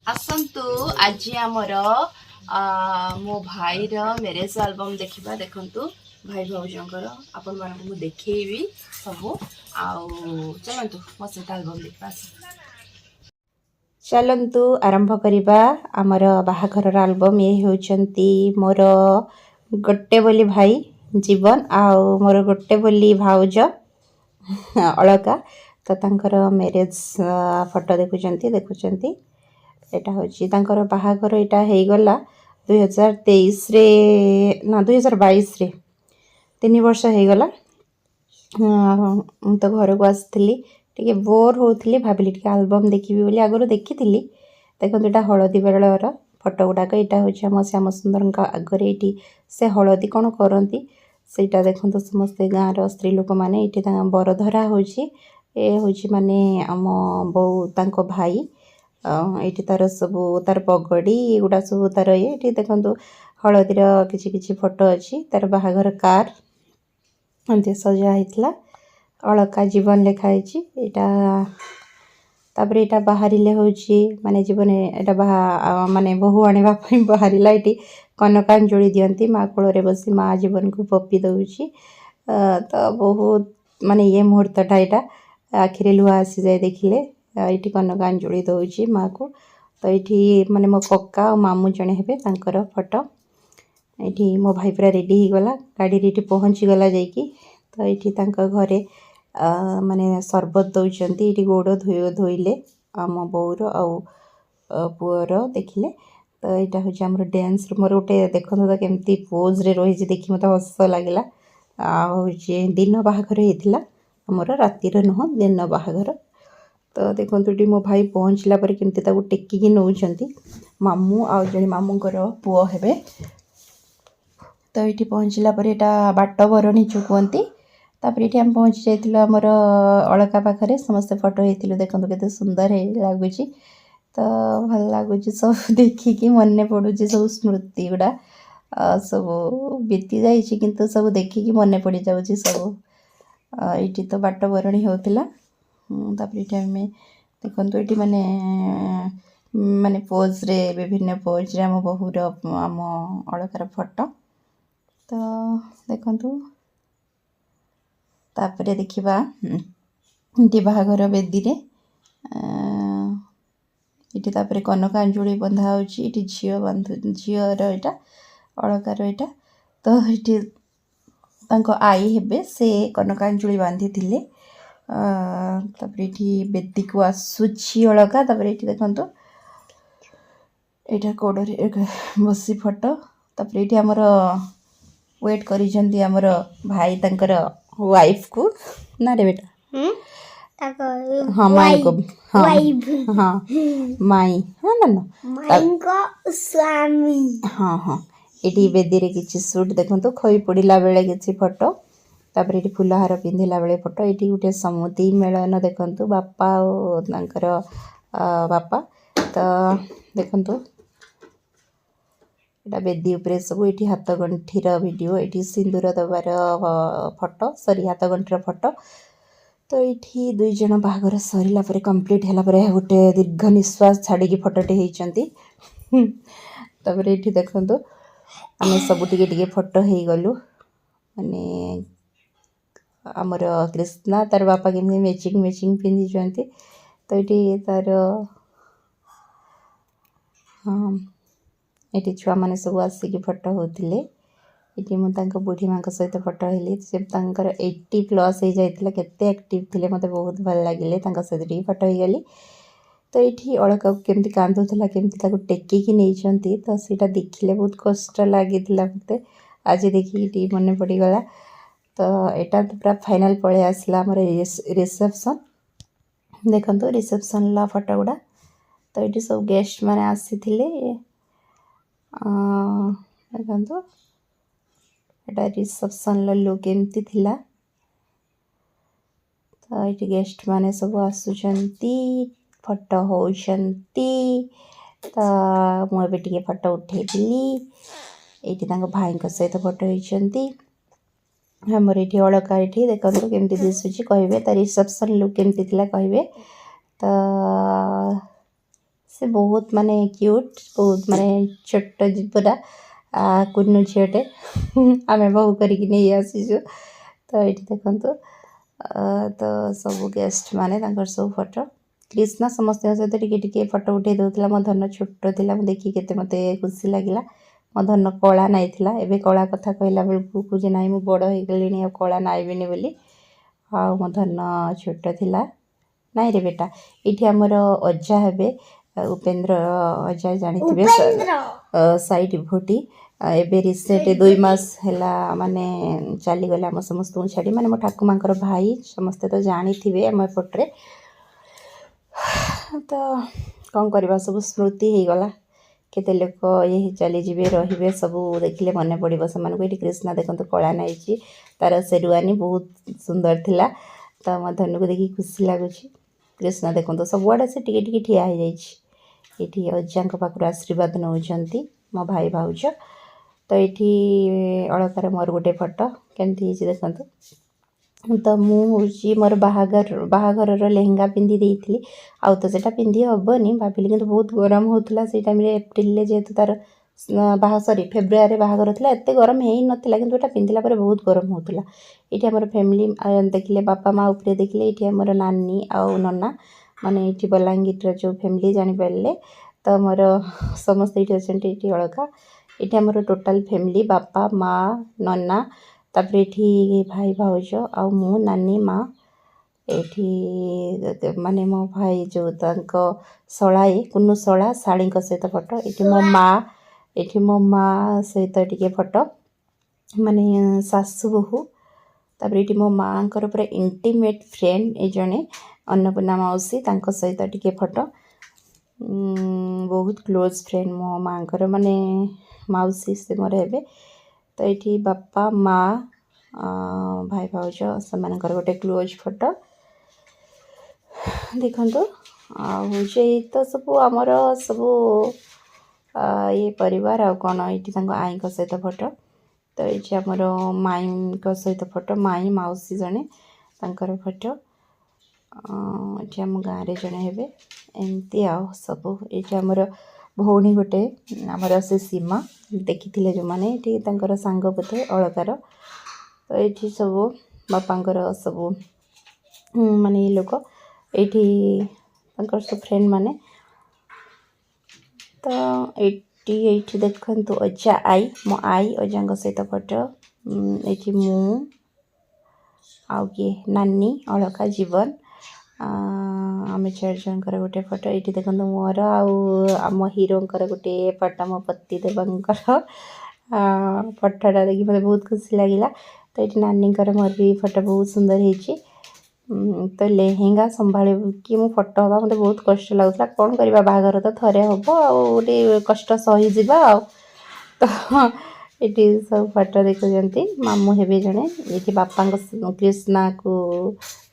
आसतु आज आमर मो भाईर मैरेज एल्बम देखा देखु भाई भौजर आपण मानक देखी सब चलतु मो सहित एल्बम देखा चलतु आरंभ करवा आमर बाहाघर एल्बम ये होती मोर गोटे बोली भाई जीवन आउ मोर गोटे बोली भाउज अलका तो तांकर मैरेज फोटो देखुं एटा होची तांकर बाहाघर एटा हे गला 2023 रे ना 2022 रे 3 वर्ष हे गला। तो घर को आसली टिके बोर होउथली भाबिली टिके एल्बम देखिबी बोली आगरो देखिथिली देखो एटा हळदी बेलर फोटो गुडाक एटा होची हम श्याम सुंदर आगरे एटी से हळदी कोन करंती सेटा देखंतो समस्त गाँर स्त्री लोक माने एटी बरधरा होची ए होची माने हम बो तांको भाई ये तार सब तार पगड़ी एगुड़ा सब तार ये देखो हलदीर किछि किछि फोटो अच्छी तार बाहाघर कार एमती सजा होता अलका जीवन लिखाई तापर यहाँ बाहर माने जीवन यहाँ माने बहु आने बाहर ये कनकांजलि दियंती माँ कोल बसी माँ जीवन को पपी दौची तो बहुत माने ये मुहूर्तटा यहाँ आखिरे लुहा आसी जाए देखिले ये कनकांजलि दौची माँ को तो ये माने मो कक्का और मामू जड़े हे फोटो ये मो भाई पूरा रेडी हो गला गाड़ी रे पहुँची गला जाइकी तो ये घरे माने सरबत दौरान ये गोड़ धोइले आम बोर आउ पुअर देखिले तो यहाँ हूँ आम डांस मोर गोटे देखो तो केमती पोज रे रही देखी मत हस लगे दिन बाहाघर होता मोर रातिर नुह दिन बाहाघर तो देखो ये मो भाई पहुँचला पर केमती टेकिकी नौकरी मामू आउ जड़े मामूंकर पुओ हेबे तो ये पहुँचला पर यहाँ बाट बरणी जो कहती तापर ये आम पहुँची जाइलु आमर अलका पाखे समस्ते फोटो होती देखो केते सुंदर लगुच तो भल लगुच सब देखिकी मन पड़ू सब स्मृति गुड़ा सब बीती जाइए किंतु सब देखिकी मन पड़ जाऊँ सब ये तो बाट बरणी होता तापर ये आम देखो ये माने माने पोज रे विभिन्न पोज रे आम बहुर आम अलकार फोटो तो देखु तापर देखा ये बाहाघर बेदी रे ये तापर कनकांजलि बंधा होची ये झील बांधु झीर यहाँ अलकार यहाँ तो ये आई हेबे से कनकांजलि बांधी थिले तापर ये बेदी को आसुची अलका तापर ये देखो यहाँ कोड़े बसी फोटो तापर ये आमर वेट करिसेंती आमर भाई तंकर वाइफ को ना रे बेटा हाँ माई को हाँ हाँ माई हाँ ना माई को स्वामी हाँ हाँ ये बेदी रे किछि सूट देखो तो खई पड़िला बेले किछि फोटो तापर ये फुलहार पिंधिला बेले फोटो ये गोटे समुदी मेलन देखु बापा और बापा तो देखु यहाँ बेदी उपरे सब ये हाथ गंठीर वीडियो ये सिंदूर दबार फोटो सॉरी हाथ गंठीर फोटो तो ये दुई जन बाहाघर सरला कंप्लीट है गोटे दीर्घ निश्वास छाड़ी फोटोटे होती तापर ये देखु आम सब टे फोटो हो गलु माने आमर कृष्णा तार बापा केमती मैचिंग मैचिंग पिंधि तो ये तार हाँ ये छुआ मैंने सब आसिक फोटो होते ये मुझे बुढ़ी माँ सहित फोटो हेली से 80+ हो जाता केते एक्टिव थे मत बहुत भल लगे सहित फोटो हो गली तो ये अलका केमती कांदुला केमती टेकिकी नहीं तो सीटा देखिले बहुत कष्ट लगी मत आज देखिए मन पड़गला तो यहाँ तो पूरा फाइनल पलि आसला आम रिसेप्शन देखो रिसेप्शन ला फोटो गुड़ा तो ये सब गेस्ट मैंने आसी देखो यहाँ रिसेप्शन लुक एमती थिला तो ये गेस्ट माने सब आसुचंती फोटो होचंती तो मुझे टे फोटो उठेली ये भाई सहित फोटो होती हमर ये अलका ये देखो केमती दिशुची कहे रिसेप्शन लुक केमती कहे तो से बहुत माने क्यूट बहुत माने छोट पूरा कुन्नू झीटे आम बहु करके नहीं आसीचु तो ये देखु तो सब गेस्ट माने सब फोटो कृष्णा समस्त सहित टिके फोटो उठे दूसरा मो धन छोट थी देखी के मत खुशी लगे मो धन कला नाई एवं कला कथा कहला बेलू कहे ना मुझे बड़ हो गली कला नाइबिनी बोली आ मो धन छोट थिला नाई रे बेटा ये आमर अजा हे उपेन्द्र अजा जानी साइड भोटी एबे रिसेंट 2 मास हैला माने चली गले आम समस्त छाड़ी माने मो ठाकुमा भाई समस्ते तो जानी थे आम एपटे तो कौन करवा सब स्मृति हो गला केते लोक ये चली जीवे रे सब देखिले मन पड़ो से कृष्णा देखते कला नाई तार शेरवानी बहुत सुंदर थिला तो मो धन को देखिए खुशी लगुच कृष्णा देखते सबुआड़े से टिके ठिया हो जाइए अजा पाखु आशीर्वाद नौ मो भाई भाउज तो ये अलकार मोर गोटे फोटो केमती देखु तो मुझे मोर बाहाघर लेहेंगा पिंधि देती आउ तो सेटा पिंधि हेनी भाविली कि बहुत गरम होता से टाइम एप्रिल जेहेतु तार सॉरी फेब्रुआरी बाहाघर था एत गरम हो नाला कि पिंधला बहुत गरम होता ये आम फैमिली देखिले बापा माँ उपरे देखिले ये आम नानी आउ नना माने ये बलांगीर जो फैमिली जानीपारे तो मोर समस्त ये अच्छा ये अलका ये आम टोटाल फैमिली बापा माँ नना तापर ये भाई भाउज आ मु नानी माँ ये माने मो भाई जो शलाए कुन्नू शला शाड़ी सहित फोटो ये मो माँ ये मो माँ सहित टे फोटो माने सासू बहु तापर ये मो माँ पूरा इंटीमेट फ्रेंड ये जड़े अन्नपूर्णा मौसी सहित टे फोटो बहुत क्लोज फ्रेंड मो माँ माने मौसी से मोर हे तो ये बापा माँ भाई भाउज से गोटे क्लोज फोटो देखु आई तो सब आमर सब ये परिवार आ कौन ये आई सहित फोटो तो ये आमर माई सहित फोटो माई मौसी जड़े तर फोटो ये आम गाँव जड़े हे एमती आ सब ये आमर भौणी गोटे आमर से सीमा देखी जो मैंने ये सांग बोधे अलकार तो ये सब बापांकर सब माने ये लोक ये सब फ्रेंड माने तो ये देखु अजा आई मो आई अजा सहित फोटो ये मु आउ किए नानी अलका जीवन आम 4 जन गोटे फोटो ये देखो मोर आम हीरो गोटे फोटो मो पति देवंकर फोटोटा देखिए मतलब बहुत खुशी लगे तो ये नानी मोर भी फोटो बहुत सुंदर हो तो लेहेंगा संभाल कि मो फोटो हवा मतलब बहुत कष्ट लगुला कौन करवा बाहाघर तो थे हम आए कष्ट सहीजा आ तो ये सब फोटो देखुं मामू हे जड़े ये बापा कृष्णा को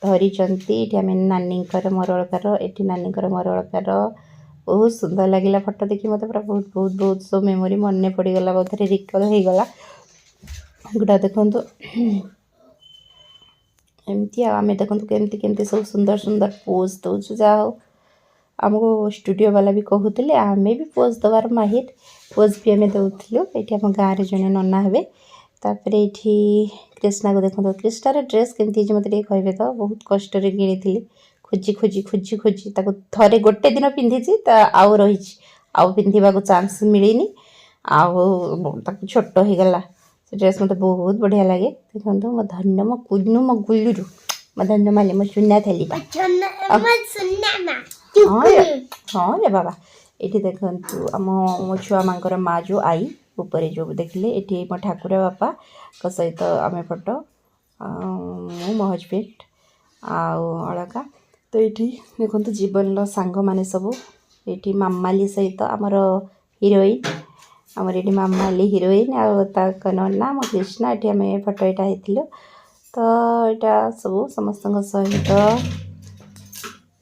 धरी ये आम नानी मोर अलकार ये नानी मोर अलकार बहुत सुंदर लगे फोटो देखी मतलब पूरा बहुत बहुत बहुत सब मेमोरी मन पड़गला बहुत रिकल हो गला गोटा देखु एमती आम देखु केमती केमती सब सुंदर सुंदर पोज दौचु जा हो आमको स्टूडियो वाला भी कहते आम भी पोज दबार माहिर पोज भी आम दौलू ये आम गाँव में जड़े नना हे तापर ये कृष्णा को देखो कृष्णार ड्रेस केमती मतलब कहे तो बहुत कष्ट कि खोजी खोजी खोजी खोजी थे गोटे दिन पिंधि आउ रही आउ पिंधा चांस मिलनी आउ छोट हो गला ड्रेस मत बहुत बढ़िया लगे देखो मो धन्य मो कुन्नू मो गुल्लू मो धन्य माले मो सुना थी हाँ रे बाबा ये देखु आम मो छुआ माँ माँ जो आई ऊपर जो देखिले ये मो ठाकुर बापा सहित आम फोटो मो हजबैंड आलका तो ये देखो जीवन सांग मैंने सब ये मामाली सहित आमर हिरोइन आमर ये मामाली हिरोइन आ ना मो कृष्णा ये आम फोटो यहाँ होती तो यहाँ सब समस्त सहित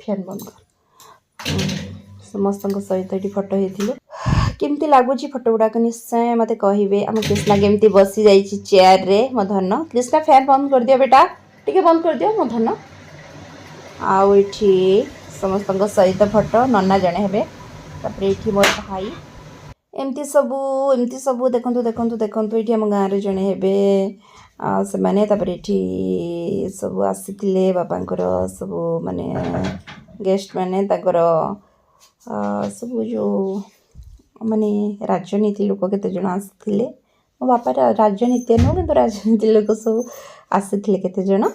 फैन बंद समस्त सहित ये फोटो होती केमती लगुच फोटो गुड़ाक निश्चय मत कहे आम कृष्णा केमती बसी जा चेयर रे मो धन कृष्णा फैन बंद कर दियो बेटा टिके बंद कर दियो मो धन आउ समस्त सहित फोटो नना जड़े हे तापर ये मोर भाई एमती सबू देखु देखु देखु ये आम गाँव जड़े हे से मैंने ये सब आसी बाबांकर सब माने गेस्ट मैंने सब जो माने राजनीति लोक केते जण आसी मो बापा राजनीति नुह कि राजनीति लोक सब आसी केते जण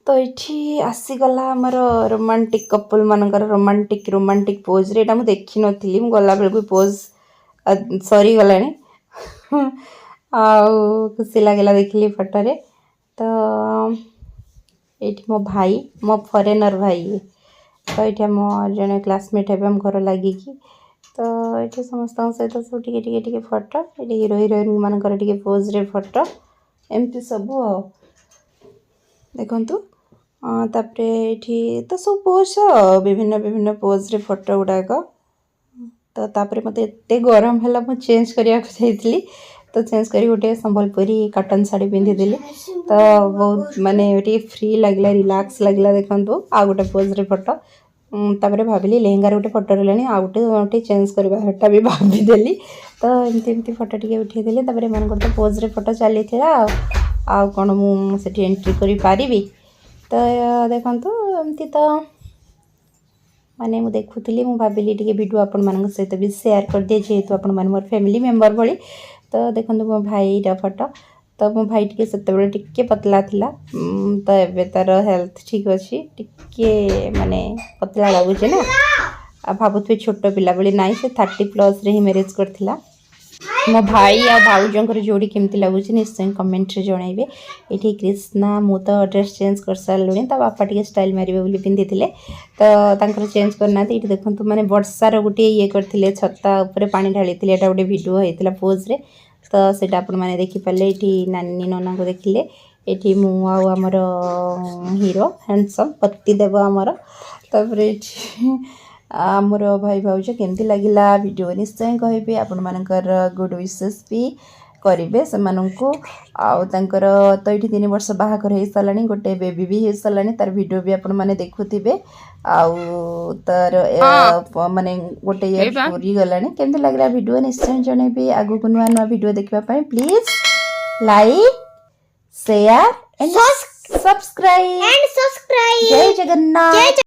तो ये आसीगला आमर रोमांटिक कपल मानकर रोमांटिक पोज रे मुझे देखी नी गला बेलू पोज सरी गला खुशी लगे देखिली फोटो रे तो ये मो भाई मो फरेनर भाई तो ये मो जड़े क्लासमेट है घर लगे तो ये समस्त सहित सब टे फोटो ये हीरो हिरोइन मानकर पोज रे फोटो एमती सब देखु तापर ये तो सब पोज विभिन्न विभिन्न पोज रे फोटो गुड़ाक तो तापर मत एत गरम है मुझे चेंज करने जाइली तो चेंज कर गोटे संबलपुरी कॉटन साड़ी पिंधीदी तो बहुत माने फ्री लगला रिलैक्स लगला देखो आ गोटे पोज रे फोटो तापर भाविली लेहेंगार गोटे फोटो रही आ गोटे चेंज करवाटा भी भाविदेली तो एमती फोटो टे उठेदेली तापर एम तो पोज रे फोटो चली आ कौन मुझे एंट्री करी तो देखो एमती तो माने मु देखुली मु भाविली टे वीडियो आपण मान सहित भी शेयर कर दिए जेहेतु आपण मान मोर फैमिली मेंबर भली तो देखो मो भाई फोटो तो मो भाई टे से पतला थिला तो एबे तार हेल्थ ठीक अच्छी टिके माने पतला लगुचे ना आ भावुथे छोट पिला बेली नाई से 30+ रे ही मैरिज करथिला मो भाई आ भाउजंकर जोड़ी केमती लगुच निश्चय कमेंट रे जनइबे ये कृष्णा मु तो ड्रेस चेंज कर सारे ता बापा टे स्टाइल मारे बोली पिंधि तो चेंज करना ये देखो मैंने वर्षार गोटे ये करते छत्ता उपर पानी ढाली एटा गोटे वीडियो होता पोज रे तो सेटा आपण मैंने देखिपारे ये नानी नना को देखिले ये मुझर हीरो हैंडसम पति देव आमर तापर आमर भाई भाउज केमती लगिला वीडियो निश्चय कहे आपण मानकर गुड विशेष भी करेंगे से तो ये 3 वर्ष बाहाघर हो सारा गोटे बेबी भी हो सारा तार वीडियो भी आपण मैंने देखुवे तार माने गोटे ये पूरी गला केमती लगला वीडियो निश्चय जनइबी आगु को नुआ नुआ वीडियो देखा please like share and subscribe जय जगन्नाथ।